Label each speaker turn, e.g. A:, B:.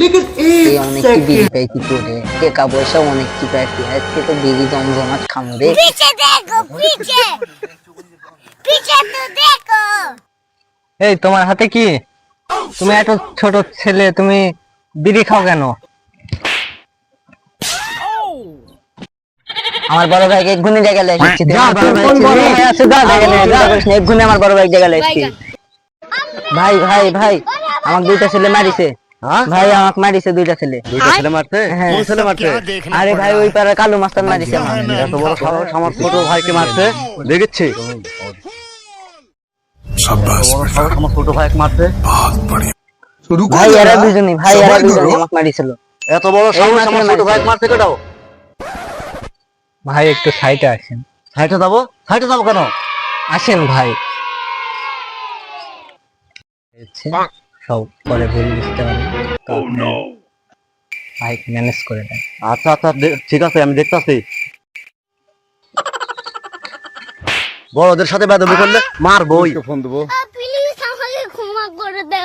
A: लेकिन
B: এই
A: एक
B: অনেক কি বিড়ি
A: सेकंड
B: পাইছি করে টাকা পয়সা অনেক কি পাইছি আজকে তো বিড়ি জমজমাট খামু রে।
C: पीछे देखो पीछे पीछे तो देखो
D: এই তোমার হাতে কি? তুমি এত ছোট ছেলে, তুমি বিড়ি খাও কেন?
B: আমার বড় ভাইকে এক্ষুনি জায়গা লেগে এসেছি।
D: যা, তোর কোন বড় ভাই আছে? যা, জায়গা লে, যা।
B: এক্ষুনি আমার বড় ভাই জায়গা লেগে এসেছি। ভাই ভাই ভাই আমাকে দুইটা ছেলে মারিছে। ভাই আমাকে মারিছে দুইটা ছেলে।
E: দুইটা ছেলে মারছে?
B: হ্যাঁ।
E: কোন ছেলে মারছে?
B: আরে ভাই ওই পাড়ার কালু মাস্তান মারিছে আমাকে।
E: এত বড় সাহস আমার ছোট ভাইকে মারছে? দেখেছি আমার ছোট ভাইকে মারছে।
A: रुको
B: ভাই এরা
A: जरा,
B: দুজনই
A: सबर करो।
B: আমাকে মারিছিল।
E: এত বড় সাহস আমার ছোট ভাইকে মারছে কেটাও?
D: ভাই একটু সাইডে আসেন।
E: সাইডে যাবো? সাইডে যাবো কেন?
D: আসেন ভাই। হচ্ছে, সব পরে ভুল বুঝতে পারি। ভাই ম্যানেজ করে দেন।
E: আচ্ছা আচ্ছা ঠিক আছে, আমি দেখতাছি। বড়দের সাথে বেদবি করলে মারবই। ফোন দেবো।
C: प्लीज हमें क्षमा कर दो